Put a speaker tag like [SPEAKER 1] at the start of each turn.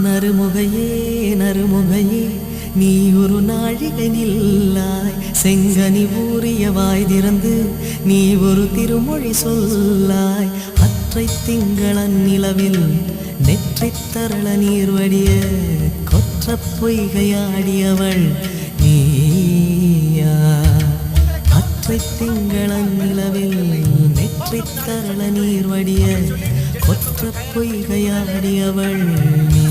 [SPEAKER 1] நறுமுகையே நறுமுகையே நீ ஒரு நாழிகை நில்லாய் செங்கனி ஊறிய வாய் திறந்து நீ ஒரு திருமொழி சொல்லாய் அற்றை திங்களன் நிலவில் நெற்றி தரள நீர் வடிய கொற்ற பொய்கையாடியவள் நீயா அற்றை திங்களன் நிலவில் நெற்றி தரள நீர் வடிய கொற்ற பொய்கையாடியவள் நீ